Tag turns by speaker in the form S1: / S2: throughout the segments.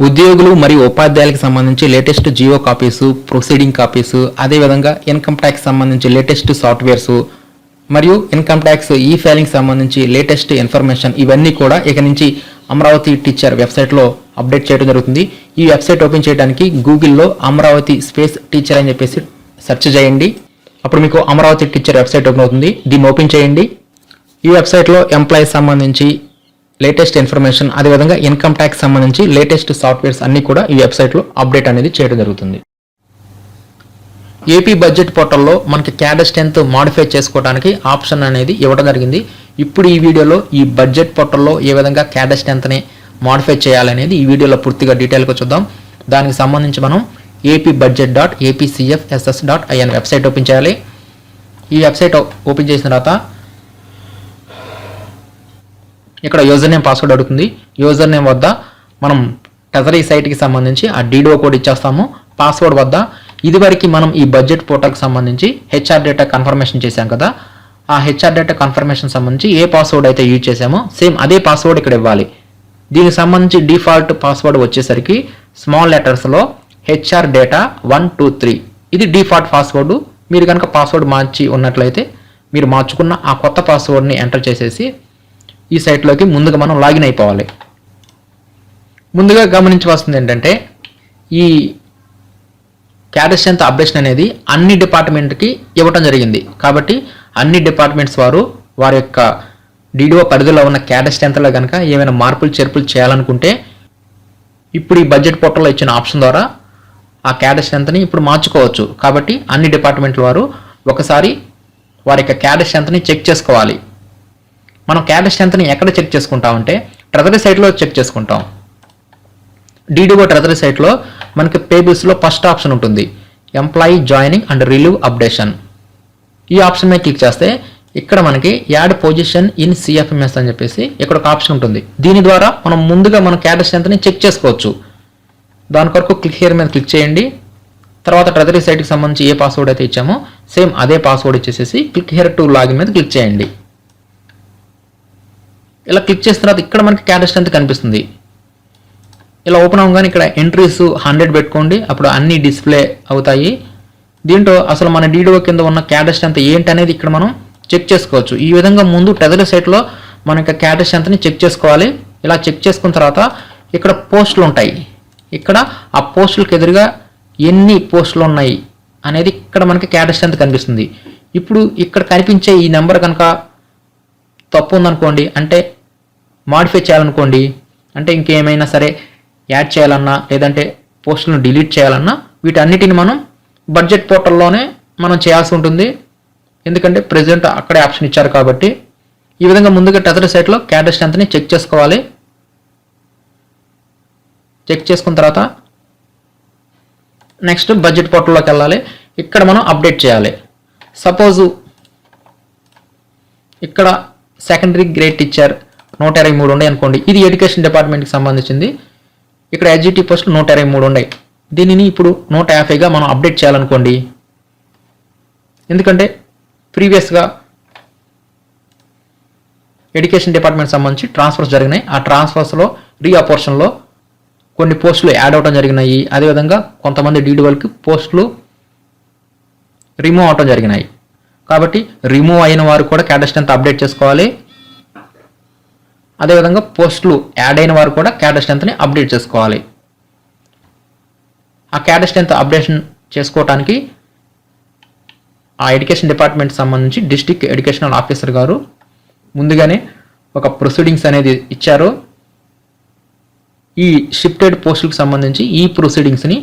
S1: ఉద్యోగులు మరియు ఉపాధ్యాయులకు సంబంధించి latest GO copies, proceeding copies, అదేవిధంగా ఇన్కమ్ ట్యాక్స్ సంబంధించి లేటెస్ట్ సాఫ్ట్వేర్సు మరియు ఇన్కమ్ ట్యాక్స్ ఈ ఫైలింగ్ సంబంధించి లేటెస్ట్ ఇన్ఫర్మేషన్ ఇవన్నీ కూడా ఇక నుంచి అమరావతి టీచర్ వెబ్సైట్లో అప్డేట్ చేయడం జరుగుతుంది. ఈ వెబ్సైట్ ఓపెన్ చేయడానికి గూగుల్లో అమరావతి స్పేస్ టీచర్ అని చెప్పేసి సెర్చ్ చేయండి. అప్పుడు మీకు అమరావతి టీచర్ వెబ్సైట్ ఓపెన్ అవుతుంది. దీన్ని ఓపెన్ చేయండి. ఈ వెబ్సైట్లో ఎంప్లాయీస్ సంబంధించి లేటెస్ట్ ఇన్ఫర్మేషన్, అదేవిధంగా ఇన్కమ్ ట్యాక్స్ సంబంధించి లేటెస్ట్ సాఫ్ట్వేర్స్ అన్నీ కూడా ఈ వెబ్సైట్లో అప్డేట్ అనేది చేయడం జరుగుతుంది. ఏపీ బడ్జెట్ పోర్టల్లో మనకి క్యాడర్ స్ట్రెంత్ మాడిఫై చేసుకోవడానికి ఆప్షన్ అనేది ఇవ్వడం జరిగింది. ఇప్పుడు ఈ వీడియోలో ఈ బడ్జెట్ పోర్టల్లో ఏ విధంగా క్యాడర్ స్ట్రెంత్ని మాడిఫై చేయాలనేది ఈ వీడియోలో పూర్తిగా డీటెయిల్గా చూద్దాం. దానికి సంబంధించి మనం apbudget.apcfss.in వెబ్సైట్ ఓపెన్ చేయాలి. ఈ వెబ్సైట్ ఓపెన్ చేసిన తర్వాత ఇక్కడ యూజర్ నేమ్ పాస్వర్డ్ అడుగుతుంది. యూజర్ నేమ్ వద్ద మనం ట్రెజరీ సైట్కి సంబంధించి ఆ డీడో కోడ్ ఇచ్చేస్తాము. పాస్వర్డ్ వద్ద ఇదివరకు మనం ఈ బడ్జెట్ పోర్టల్కి సంబంధించి హెచ్ఆర్ డేటా కన్ఫర్మేషన్ చేశాం కదా, ఆ హెచ్ఆర్ డేటా కన్ఫర్మేషన్ సంబంధించి ఏ పాస్వర్డ్ అయితే యూజ్ చేసామో సేమ్ అదే పాస్వర్డ్ ఇక్కడ ఇవ్వాలి. దీనికి సంబంధించి డిఫాల్ట్ పాస్వర్డ్ వచ్చేసరికి స్మాల్ లెటర్స్లో హెచ్ఆర్ డేటా 123 ఇది డిఫాల్ట్ పాస్వర్డ్. మీరు కనుక పాస్వర్డ్ మార్చి ఉన్నట్లయితే మీరు మార్చుకున్న ఆ కొత్త పాస్వర్డ్ని ఎంటర్ చేసేసి ఈ సైట్లోకి ముందుగా మనం లాగిన్ అయిపోవాలి. ముందుగా గమనించవలసింది ఏంటంటే ఈ క్యాడర్ స్ట్రెంత్ అప్డేషన్ అనేది అన్ని డిపార్ట్మెంట్కి ఇవ్వటం జరిగింది. కాబట్టి అన్ని డిపార్ట్మెంట్స్ వారి యొక్క డీడీఓ పరిధిలో ఉన్న క్యాడర్ స్ట్రెంత్లో కనుక ఏమైనా మార్పులు చేర్పులు చేయాలనుకుంటే ఇప్పుడు ఈ బడ్జెట్ పోర్టల్లో ఇచ్చిన ఆప్షన్ ద్వారా ఆ క్యాడర్ స్ట్రెంత్ని ఇప్పుడు మార్చుకోవచ్చు. కాబట్టి అన్ని డిపార్ట్మెంట్ల వారు ఒకసారి వారి యొక్క క్యాడర్ స్ట్రెంత్ని చెక్ చేసుకోవాలి. మనం క్యాడర్ స్ట్రెంత్ని ఎక్కడ చెక్ చేసుకుంటామంటే ట్రెజరీ సైట్లో చెక్ చేసుకుంటాం. డీడీఓ ట్రెజరీ సైట్లో మనకి పేబుల్స్లో ఫస్ట్ ఆప్షన్ ఉంటుంది, employee joining and relieve updation. ఈ ఆప్షన్ మీద క్లిక్ చేస్తే ఇక్కడ మనకి యాడ్ పొజిషన్ ఇన్ సిఎఫ్ఎంఎస్ అని చెప్పేసి ఇక్కడ ఒక ఆప్షన్ ఉంటుంది. దీని ద్వారా మనం ముందుగా మన క్యాడర్ స్ట్రెంత్ని చెక్ చేసుకోవచ్చు. దాని కొరకు క్లిక్ హియర్ మీద క్లిక్ చేయండి. తర్వాత ట్రెజరీ సైట్కి సంబంధించి ఏ పాస్వర్డ్ అయితే ఇచ్చామో సేమ్ అదే పాస్వర్డ్ ఇచ్చేసేసి క్లిక్ హియర్ టు లాగిన్ మీద క్లిక్ చేయండి. ఇలా క్లిక్ చేసిన తర్వాత ఇక్కడ మనకి క్యాడర్ స్ట్రెంత్ కనిపిస్తుంది. ఇలా ఓపెన్ అవ్వగానే ఇక్కడ ఎంట్రీస్ 100 పెట్టుకోండి, అప్పుడు అన్ని డిస్ప్లే అవుతాయి. దీంట్లో అసలు మన డీడీఓ కింద ఉన్న క్యాడర్ స్ట్రెంత్ ఏంటి అనేది ఇక్కడ మనం చెక్ చేసుకోవచ్చు. ఈ విధంగా ముందు ట్రెజరీ సైట్లో మన యొక్క క్యాడర్ స్ట్రెంత్ని చెక్ చేసుకోవాలి. ఇలా చెక్ చేసుకున్న తర్వాత ఇక్కడ పోస్టులు ఉంటాయి. ఇక్కడ ఆ పోస్టులకు ఎదురుగా ఎన్ని పోస్టులు ఉన్నాయి అనేది ఇక్కడ మనకి క్యాడర్ స్ట్రెంత్ కనిపిస్తుంది. ఇప్పుడు ఇక్కడ కనిపించే ఈ నెంబర్ కనుక తప్పు ఉందనుకోండి, అంటే మాడిఫై చేయాలనుకోండి, అంటే ఇంకేమైనా సరే యాడ్ చేయాలన్నా లేదంటే పోస్టులను డిలీట్ చేయాలన్నా వీటన్నిటిని మనం బడ్జెట్ పోర్టల్లోనే మనం చేయాల్సి ఉంటుంది. ఎందుకంటే ప్రెజెంట్ అక్కడే ఆప్షన్ ఇచ్చారు కాబట్టి. ఈ విధంగా ముందుగా ట్రెజరీ సైట్లో క్యాడర్ స్ట్రెంత్ని చెక్ చేసుకోవాలి. చెక్ చేసుకున్న తర్వాత నెక్స్ట్ బడ్జెట్ పోర్టల్లోకి వెళ్ళాలి. ఇక్కడ మనం అప్డేట్ చేయాలి. సపోజు ఇక్కడ సెకండరీ గ్రేడ్ టీచర్ 123 ఉన్నాయి అనుకోండి, ఇది ఎడ్యుకేషన్ డిపార్ట్మెంట్కి సంబంధించింది. ఇక్కడ ఎస్జిటి పోస్టులు 123 ఉన్నాయి. దీనిని ఇప్పుడు 150గా మనం అప్డేట్ చేయాలనుకోండి. ఎందుకంటే ప్రీవియస్గా ఎడ్యుకేషన్ డిపార్ట్మెంట్ సంబంధించి ట్రాన్స్ఫర్స్ జరిగినాయి. ఆ ట్రాన్స్ఫర్స్లో రీఅపోర్షన్లో కొన్ని పోస్టులు యాడ్ అవడం జరిగినాయి. అదేవిధంగా కొంతమంది డీడీఓలకి పోస్టులు రిమూవ్ అవడం జరిగినాయి. కాబట్టి రిమూవ్ అయిన వారు కూడా క్యాడర్ స్ట్రెంత్ అప్డేట్ చేసుకోవాలి. అదేవిధంగా పోస్టులు యాడ్ అయిన వారు కూడా క్యాడర్ స్ట్రెంత్ని అప్డేట్ చేసుకోవాలి. ఆ క్యాడర్ స్ట్రెంత్ అప్డేషన్ చేసుకోవడానికి ఆ ఎడ్యుకేషన్ డిపార్ట్మెంట్ సంబంధించి డిస్ట్రిక్ట్ ఎడ్యుకేషనల్ ఆఫీసర్ గారు ముందుగానే ఒక ప్రొసీడింగ్స్ అనేది ఇచ్చారు. ఈ షిఫ్టెడ్ పోస్టులకు సంబంధించి ఈ ప్రొసీడింగ్స్ని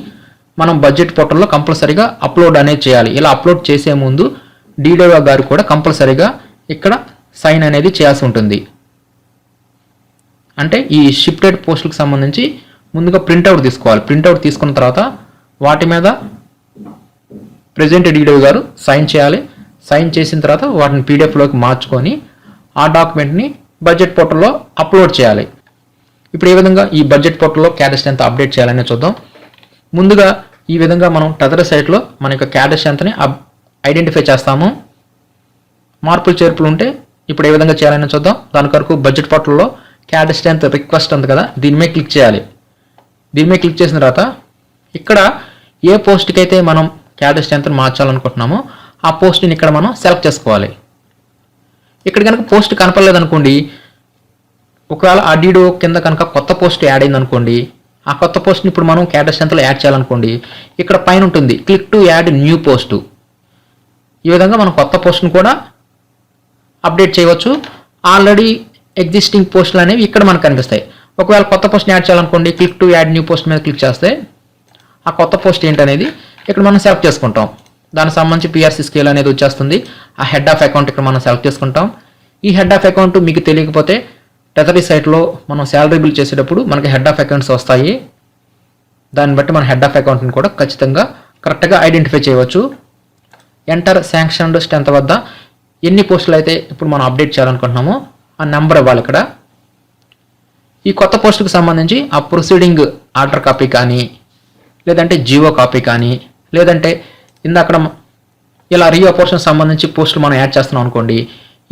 S1: మనం బడ్జెట్ పోర్టల్లో కంపల్సరీగా అప్లోడ్ అనేది చేయాలి. ఇలా అప్లోడ్ చేసే ముందు డీడీఓ గారు కూడా కంపల్సరీగా ఇక్కడ సైన్ అనేది చేయాల్సి ఉంటుంది. అంటే ఈ షిఫ్టెడ్ పోస్టులకు సంబంధించి ముందుగా ప్రింట్అవుట్ తీసుకోవాలి. ప్రింట్అవుట్ తీసుకున్న తర్వాత వాటి మీద ప్రెజెంట్ డీడీఓ గారు సైన్ చేయాలి. సైన్ చేసిన తర్వాత వాటిని పీడిఎఫ్లోకి మార్చుకొని ఆ డాక్యుమెంట్ని బడ్జెట్ పోర్టల్లో అప్లోడ్ చేయాలి. ఇప్పుడు ఏ విధంగా ఈ బడ్జెట్ పోర్టల్లో క్యాడర్ స్ట్రెంత్ అప్డేట్ చేయాలని చూద్దాం. ముందుగా ఈ విధంగా మనం ట్రెజరీ సైట్లో మన యొక్క క్యాడర్ స్ట్రెంత్ని ఐడెంటిఫై చేస్తాము. మార్పులు చేర్పులు ఉంటే ఇప్పుడు ఏ విధంగా చేయాలని చూద్దాం. దాని కొరకు బడ్జెట్ పోర్టల్లో క్యాడర్ స్ట్రెంత్ రిక్వెస్ట్ ఉంది కదా, దీని మీద క్లిక్ చేయాలి. దీని మీద క్లిక్ చేసిన తర్వాత ఇక్కడ ఏ పోస్ట్కి అయితే మనం క్యాడర్ స్ట్రెంత్ మార్చాలనుకుంటున్నామో ఆ పోస్ట్ని ఇక్కడ మనం సెలెక్ట్ చేసుకోవాలి. ఇక్కడ కనుక పోస్ట్ కనపడలేదనుకోండి, ఒకవేళ ఆ డీడో కింద కనుక కొత్త పోస్ట్ యాడ్ అయిందనుకోండి, ఆ కొత్త పోస్ట్ని ఇప్పుడు మనం క్యాడర్ స్ట్రెంత్లో యాడ్ చేయాలనుకోండి, ఇక్కడ పైన ఉంటుంది click to add new post. ఈ విధంగా మనం కొత్త పోస్ట్ని కూడా అప్డేట్ చేయవచ్చు. ఆల్రెడీ ఎగ్జిస్టింగ్ పోస్టులు అనేవి ఇక్కడ మనకు కనిపిస్తాయి. ఒకవేళ కొత్త పోస్ట్ని యాడ్ చేయాలనుకోండి, click to add new post మీద క్లిక్ చేస్తే ఆ కొత్త పోస్ట్ ఏంటనేది ఇక్కడ మనం సెలెక్ట్ చేసుకుంటాం. దానికి సంబంధించి పిఆర్సీ స్కేల్ అనేది వచ్చేస్తుంది. ఆ హెడ్ ఆఫ్ అకౌంట్ ఇక్కడ మనం సెలెక్ట్ చేసుకుంటాం. ఈ హెడ్ ఆఫ్ అకౌంట్ మీకు తెలియకపోతే టెథరీ సైట్లో మనం శాలరీ బిల్ చేసేటప్పుడు మనకి హెడ్ ఆఫ్ అకౌంట్స్ వస్తాయి. దాన్ని బట్టి మన హెడ్ ఆఫ్ అకౌంట్ని కూడా ఖచ్చితంగా కరెక్ట్గా ఐడెంటిఫై చేయవచ్చు. ఎంటర్ శాంక్షన్డ్ స్ట్రెంత్ వద్ద ఎన్ని పోస్టులు అయితే ఇప్పుడు మనం అప్డేట్ చేయాలనుకుంటున్నామో ఆ నెంబర్ ఇవ్వాలి. ఇక్కడ ఈ కొత్త పోస్టుకు సంబంధించి ఆ ప్రొసీడింగ్ ఆర్డర్ కాపీ కానీ, లేదంటే జీవో కాపీ కానీ, లేదంటే ఇందాక ఇలా రీఅపోర్షన్ సంబంధించి పోస్టులు మనం యాడ్ చేస్తున్నాం అనుకోండి,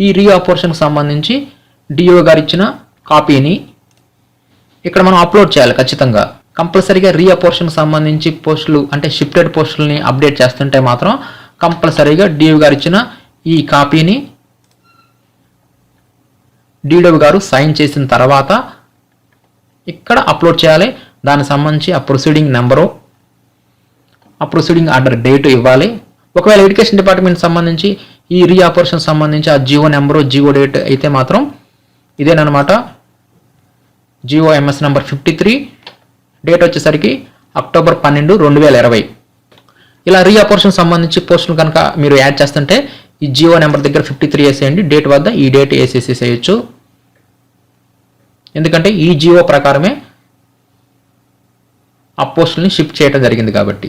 S1: ఈ రీఅపోర్షన్కి సంబంధించి డిఓ గారు ఇచ్చిన కాపీని ఇక్కడ మనం అప్లోడ్ చేయాలి. ఖచ్చితంగా కంపల్సరీగా రీఅపోర్షన్కి సంబంధించి పోస్టులు అంటే షిఫ్టెడ్ పోస్టులని అప్డేట్ చేస్తుంటే మాత్రం కంపల్సరీగా డిఓ గారు ఇచ్చిన ఈ కాపీని డిఓ గారు సైన్ చేసిన తర్వాత ఇక్కడ అప్లోడ్ చేయాలి. దానికి సంబంధించి ఆ ప్రొసీడింగ్ నెంబరు, ఆ ప్రొసీడింగ్ ఆర్డర్ డేటు ఇవ్వాలి. ఒకవేళ ఎడ్యుకేషన్ డిపార్ట్మెంట్ సంబంధించి ఈ రీఆపరేషన్ సంబంధించి ఆ జియో నెంబరు, జియో డేట్ అయితే మాత్రం ఇదేనమాట. జియో ఎంఎస్ నెంబర్ 53, డేట్ వచ్చేసరికి అక్టోబర్ 12, 2020. ఇలా రీఆపరేషన్ సంబంధించి పోస్టులు కనుక మీరు యాడ్ చేస్తుంటే ఈ జియో నెంబర్ దగ్గర 53 వేసేయండి, డేట్ వద్ద ఈ డేట్ వేసేసేయచ్చు. ఎందుకంటే ఈ జియో ప్రకారమే ఆ పోస్టుల్ని షిఫ్ట్ చేయడం జరిగింది కాబట్టి.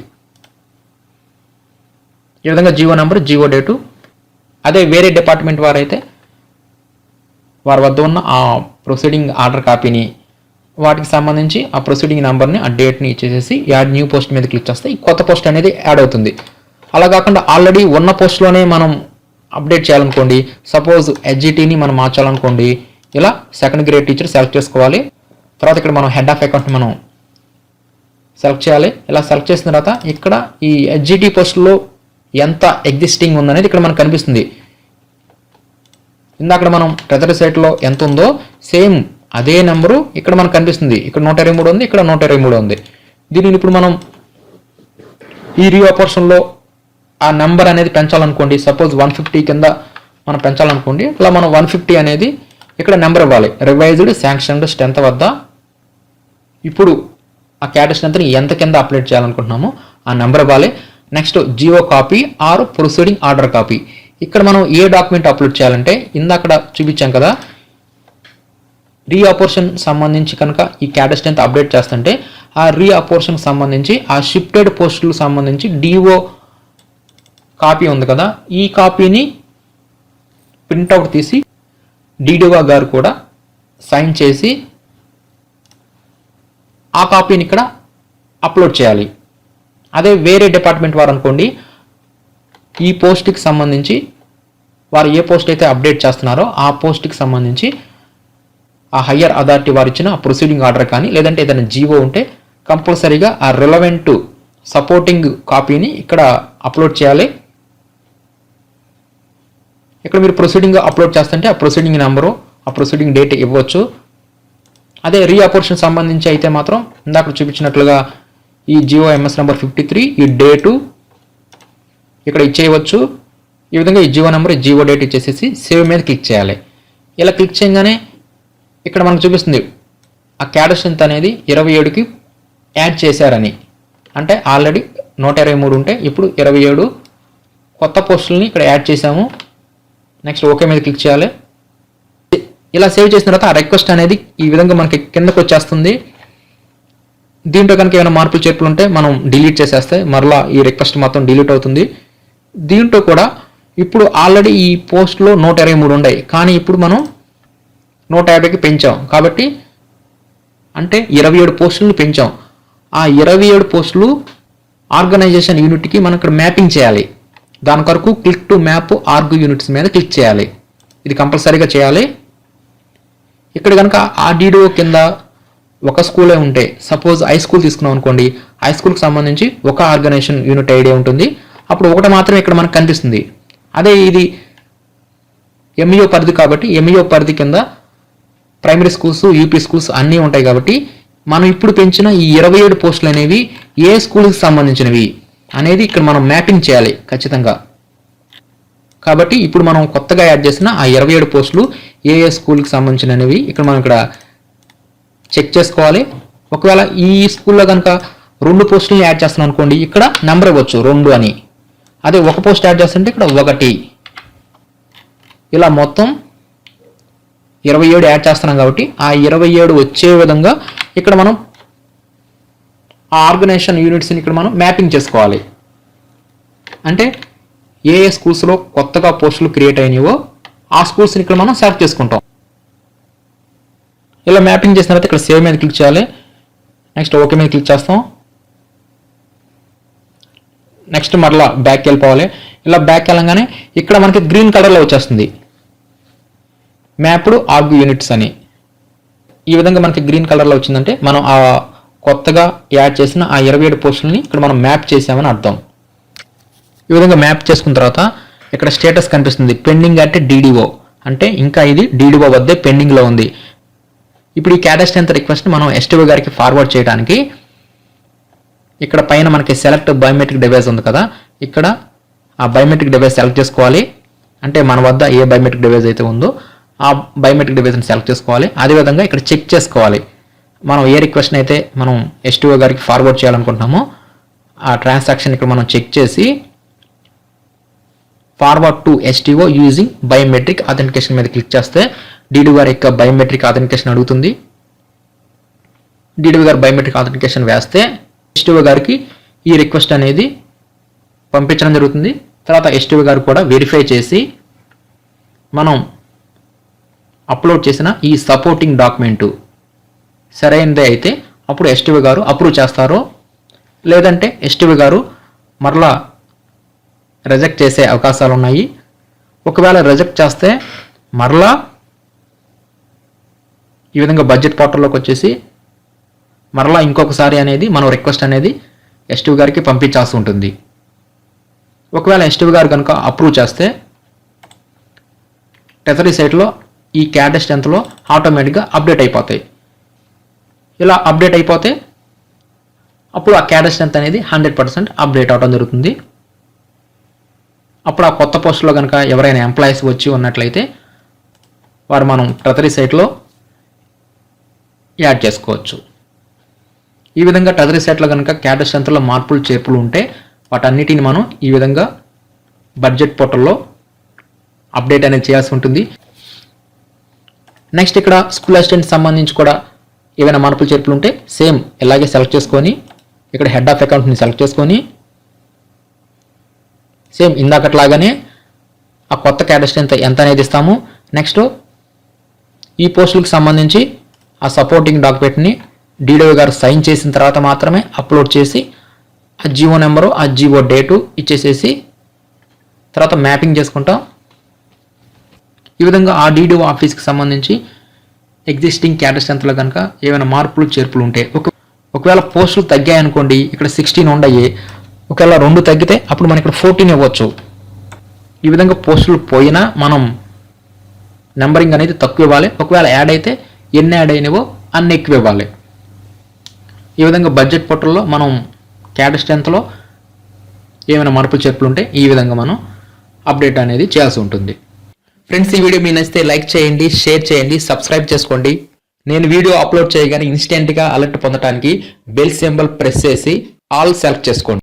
S1: ఈ విధంగా జియో నెంబర్, జియో డేటు. అదే వేరే డిపార్ట్మెంట్ వారైతే వారి వద్ద ఉన్న ఆ ప్రొసీడింగ్ ఆర్డర్ కాపీని, వాటికి సంబంధించి ఆ ప్రొసీడింగ్ నెంబర్ని, ఆ డేట్ని ఇచ్చేసేసి యాడ్ న్యూ పోస్ట్ మీద క్లిక్ చేస్తే ఈ కొత్త పోస్ట్ అనేది యాడ్ అవుతుంది. అలా కాకుండా ఆల్రెడీ ఉన్న పోస్ట్లోనే మనం అప్డేట్ చేయాలనుకోండి, సపోజ్ హెచ్జిటీని మనం మార్చాలనుకోండి, ఇలా సెకండ్ గ్రేడ్ టీచర్ సెలెక్ట్ చేసుకోవాలి. తర్వాత ఇక్కడ మనం హెడ్ ఆఫ్ అకౌంట్ని మనం సెలెక్ట్ చేయాలి. ఇలా సెలెక్ట్ చేసిన తర్వాత ఇక్కడ ఈ హెచ్జిటీ పోస్టులో ఎంత ఎగ్జిస్టింగ్ ఉందనేది ఇక్కడ మనకు కనిపిస్తుంది. ఇందాక మనం ట్రెజరీ సైట్లో ఎంత ఉందో సేమ్ అదే నెంబరు ఇక్కడ మనకు కనిపిస్తుంది. ఇక్కడ 123 ఉంది, ఇక్కడ 123 ఉంది. దీనిని ఇప్పుడు మనం ఈ రీఆపరేషన్లో ఆ నెంబర్ అనేది పెంచాలనుకోండి, సపోజ్ 150 కింద మనం పెంచాలనుకోండి, ఇలా మనం 150 అనేది ఇక్కడ నెంబర్ ఇవ్వాలి. రివైజ్డ్ శాంక్షన్డ్ స్ట్రెంత్ వద్ద ఇప్పుడు ఆ క్యాడర్ స్ట్రెంత్ని ఎంత కింద అప్డేట్ చేయాలనుకుంటున్నామో ఆ నెంబర్ ఇవ్వాలి. Next GO copy or proceeding order copy. ఇక్కడ మనం ఏ డాక్యుమెంట్ అప్లోడ్ చేయాలంటే ఇందాక చూపించాం కదా, రీఆపరేషన్ సంబంధించి కనుక ఈ క్యాడర్ స్ట్రెంత్ అప్డేట్ చేస్తుంటే ఆ రీఆపరేషన్కి సంబంధించి ఆ షిఫ్టెడ్ పోస్టులకు సంబంధించి డిఓ కాపీ ఉంది కదా, ఈ కాపీని ప్రింట్అవుట్ తీసి డిడిఓ గారు కూడా సైన్ చేసి ఆ కాపీని ఇక్కడ అప్లోడ్ చేయాలి. అదే వేరే డిపార్ట్మెంట్ వారు అనుకోండి, ఈ పోస్ట్కి సంబంధించి వారు ఏ పోస్ట్ అయితే అప్డేట్ చేస్తున్నారో ఆ పోస్ట్కి సంబంధించి ఆ హయ్యర్ అథారిటీ వారు ఇచ్చిన ప్రొసీడింగ్ ఆర్డర్ కానీ, లేదంటే ఏదైనా జీవో ఉంటే కంపల్సరీగా ఆ రిలవెంట్ సపోర్టింగ్ కాపీని ఇక్కడ అప్లోడ్ చేయాలి. ఇక్కడ మీరు ప్రొసీడింగ్ అప్లోడ్ చేస్తుంటే ఆ ప్రొసీడింగ్ నెంబరు, ఆ ప్రొసీడింగ్ డేట్ ఇవ్వచ్చు. అదే రీఆపరేషన్ సంబంధించి అయితే మాత్రం ఇందాక చూపించినట్లుగా ఈ జియో ఎంఎస్ నెంబర్ 53, ఈ డేటు ఇక్కడ ఇచ్చేయవచ్చు. ఈ విధంగా ఈ జియో నెంబర్, జియో డేట్ ఇచ్చేసేసి సేవ్ మీద క్లిక్ చేయాలి. ఇలా క్లిక్ చేయగానే ఇక్కడ మనకు చూపిస్తుంది ఆ క్యాడర్ స్ట్రెంత్ అనేది 27కి యాడ్ చేశారని. అంటే ఆల్రెడీ 123 ఉంటే ఇప్పుడు 27 కొత్త పోస్టులని ఇక్కడ యాడ్ చేసాము. నెక్స్ట్ ఓకే మీద క్లిక్ చేయాలి. ఇలా సేవ్ చేసిన తర్వాత ఆ రిక్వెస్ట్ అనేది ఈ విధంగా మనకి కిందకు వచ్చేస్తుంది. దీంట్లో కనుక ఏమైనా మార్పులు చేర్పులు ఉంటే మనం డిలీట్ చేసేస్తే మరలా ఈ రిక్వెస్ట్ మొత్తం డిలీట్ అవుతుంది. దీంట్లో కూడా ఇప్పుడు ఆల్రెడీ ఈ పోస్ట్లో 123 ఉన్నాయి, కానీ ఇప్పుడు మనం 150కి పెంచాం కాబట్టి అంటే 27 పోస్టులను పెంచాం. ఆ 27 పోస్టులు ఆర్గనైజేషన్ యూనిట్కి మనం ఇక్కడ మ్యాపింగ్ చేయాలి. దాని కొరకు click to map org units మీద క్లిక్ చేయాలి. ఇది కంపల్సరీగా చేయాలి. ఇక్కడ కనుక ఆ డిడిఓ కింద ఒక స్కూలే ఉంటే, సపోజ్ హై స్కూల్ తీసుకున్నాం అనుకోండి, హై స్కూల్కి సంబంధించి ఒక ఆర్గనైజేషన్ యూనిట్ ఐడి ఉంటుంది, అప్పుడు ఒకటి మాత్రమే ఇక్కడ మనకు కనిపిస్తుంది. అదే ఇది ఎంఈఓ పరిధి కాబట్టి ఎంఈఓ పరిధి కింద ప్రైమరీ స్కూల్స్, యూపీ స్కూల్స్ అన్నీ ఉంటాయి కాబట్టి మనం ఇప్పుడు పెంచిన ఈ 27 పోస్టులు అనేవి ఏ స్కూల్కి సంబంధించినవి అనేది ఇక్కడ మనం మ్యాపింగ్ చేయాలి ఖచ్చితంగా. కాబట్టి ఇప్పుడు మనం కొత్తగా యాడ్ చేసిన ఆ 27 పోస్టులు ఏ స్కూల్కి సంబంధించినవి ఇక్కడ మనం ఇక్కడ చెక్ చేసుకోవాలి. ఒకవేళ ఈ స్కూల్లో కనుక 2 పోస్టులను యాడ్ చేస్తున్నాం అనుకోండి, ఇక్కడ నెంబర్ ఇవ్వచ్చు 2 అని. అదే ఒక పోస్ట్ యాడ్ చేస్తుంటే ఇక్కడ 1. ఇలా మొత్తం 27 యాడ్ చేస్తున్నాం కాబట్టి ఆ 27 వచ్చే విధంగా ఇక్కడ మనం ఆ ఆర్గనైజేషన్ యూనిట్స్ని ఇక్కడ మనం మ్యాపింగ్ చేసుకోవాలి. అంటే ఏ స్కూల్స్లో కొత్తగా పోస్టులు క్రియేట్ అయినాయో ఆ స్కూల్స్ని ఇక్కడ మనం సెలెక్ట్ చేసుకుంటాం. ఇలా మ్యాపింగ్ చేసిన తర్వాత ఇక్కడ సేవ్ మీద క్లిక్ చేయాలి. నెక్స్ట్ ఓకే మీద క్లిక్ చేస్తాం. నెక్స్ట్ మరలా బ్యాక్ వెళ్ళిపోవాలి. ఇలా బ్యాక్ వెళ్ళగానే ఇక్కడ మనకి గ్రీన్ కలర్లో వచ్చేస్తుంది మ్యాప్డ్ ఆర్గ్ యూనిట్స్ అని. ఈ విధంగా మనకి గ్రీన్ కలర్లో వచ్చిందంటే మనం ఆ కొత్తగా యాడ్ చేసిన ఆ 27 పోస్టులని ఇక్కడ మనం మ్యాప్ చేసామని అర్థం. ఈ విధంగా మ్యాప్ చేసుకున్న తర్వాత ఇక్కడ స్టేటస్ కనిపిస్తుంది పెండింగ్ అట్ డిడిఓ, అంటే ఇంకా ఇది డిడిఓ వద్దే పెండింగ్లో ఉంది. ఇప్పుడు ఈ క్యాడర్ స్ట్రెంత్ రిక్వెస్ట్ని మనం ఎస్టీఓ గారికి ఫార్వర్డ్ చేయడానికి ఇక్కడ పైన మనకి సెలెక్ట్ బయోమెట్రిక్ డివైస్ ఉంది కదా, ఇక్కడ ఆ బయోమెట్రిక్ డివైస్ సెలెక్ట్ చేసుకోవాలి. అంటే మన వద్ద ఏ బయోమెట్రిక్ డివైస్ అయితే ఉందో ఆ బయోమెట్రిక్ డివైస్ని సెలెక్ట్ చేసుకోవాలి. అదేవిధంగా ఇక్కడ చెక్ చేసుకోవాలి మనం ఏ రిక్వెస్ట్ అయితే మనం ఎస్టీఓ గారికి ఫార్వర్డ్ చేయాలనుకుంటున్నామో ఆ ట్రాన్సాక్షన్ ఇక్కడ మనం చెక్ చేసి forward to STO using biometric authentication మీద క్లిక్ చేస్తే డిడిఓ గారి యొక్క బయోమెట్రిక్ అథెంటికేషన్ అడుగుతుంది. డిడిఓ గారు బయోమెట్రిక్ అథెంటికేషన్ వేస్తే ఎస్టీఓ గారికి ఈ రిక్వెస్ట్ అనేది పంపించడం జరుగుతుంది. తర్వాత ఎస్టీఓ గారు కూడా వెరిఫై చేసి మనం అప్లోడ్ చేసిన ఈ సపోర్టింగ్ డాక్యుమెంటు సరైనదే అయితే అప్పుడు ఎస్టీఓ గారు అప్రూవ్ చేస్తారో, లేదంటే ఎస్టీఓ గారు మరలా రిజెక్ట్ చేసే అవకాశాలు ఉన్నాయి. ఒకవేళ రిజెక్ట్ చేస్తే మరలా ఈ విధంగా బడ్జెట్ పోర్టల్లోకి వచ్చేసి మరలా ఇంకొకసారి అనేది మనం రిక్వెస్ట్ అనేది ఎస్టీఓ గారికి పంపించాల్సి ఉంటుంది. ఒకవేళ ఎస్టీఓ గారు కనుక అప్రూవ్ చేస్తే ట్రెజరీ సైట్లో ఈ క్యాడర్ స్ట్రెంత్లో ఆటోమేటిక్గా అప్డేట్ అయిపోతాయి. ఇలా అప్డేట్ అయిపోతే అప్పుడు ఆ క్యాడర్ స్ట్రెంత్ అనేది 100% అప్డేట్ అవడం జరుగుతుంది. అప్పుడు ఆ కొత్త పోస్టులో కనుక ఎవరైనా ఎంప్లాయీస్ వచ్చి ఉన్నట్లయితే వారు మనం ట్రెజరీ సైట్లో యాడ్ చేసుకోవచ్చు. ఈ విధంగా ట్రెజరీ సైట్లో కనుక క్యాడర్ స్ట్రెంత్లో మార్పులు చేర్పులు ఉంటే వాటన్నిటిని మనం ఈ విధంగా బడ్జెట్ పోర్టల్లో అప్డేట్ అనేది చేయాల్సి ఉంటుంది. నెక్స్ట్ ఇక్కడ స్కూల్ అసిస్టెంట్ సంబంధించి కూడా ఏవైనా మార్పులు చేర్పులు ఉంటే సేమ్ ఇలాగే సెలెక్ట్ చేసుకొని ఇక్కడ హెడ్ ఆఫ్ అకౌంట్ని సెలెక్ట్ చేసుకొని సేమ్ ఇందాకట్లాగానే ఆ కొత్త క్యాడర్ స్ట్రెంత్ ఎంత అనేది ఇస్తాము. నెక్స్ట్ ఈ పోస్టులకు సంబంధించి ఆ సపోర్టింగ్ డాక్యుమెంట్ని డిడిఓ గారు సైన్ చేసిన తర్వాత మాత్రమే అప్లోడ్ చేసి ఆ జిఓ నెంబరు ఆ జిఓ డేటు ఇచ్చేసేసి తర్వాత మ్యాపింగ్ చేసుకుంటాం. ఈ విధంగా ఆ డిడిఓ ఆఫీస్కి సంబంధించి ఎగ్జిస్టింగ్ క్యాడర్ స్ట్రెంత్లో కనుక ఏమైనా మార్పులు చేర్పులు ఉంటే ఒకవేళ పోస్టులు తగ్గాయి అనుకోండి, ఇక్కడ 16 ఉండయి, ఒకవేళ 2 తగ్గితే అప్పుడు మనం ఇక్కడ 14 ఇవ్వచ్చు. ఈ విధంగా పోస్టులు పోయినా మనం నెంబరింగ్ అనేది తక్కువ ఇవ్వాలి. ఒకవేళ యాడ్ అయితే ఎన్ని యాడ్ అయినవో అన్ని ఎక్కువ ఇవ్వాలి. ఈ విధంగా బడ్జెట్ పోర్టల్లో మనం క్యాడర్ స్ట్రెంత్లో ఏమైనా మార్పులు చేర్పులు ఉంటే ఈ విధంగా మనం అప్డేట్ అనేది చేయాల్సి ఉంటుంది. ఫ్రెండ్స్, ఈ వీడియో మీకు నచ్చితే లైక్ చేయండి, షేర్ చేయండి, సబ్స్క్రైబ్ చేసుకోండి. నేను వీడియో అప్లోడ్ చేయగానే ఇన్స్టెంట్గా అలర్ట్ పొందడానికి బెల్ సింబల్ ప్రెస్ చేసి ఆల్ సెలెక్ట్ చేసుకోండి.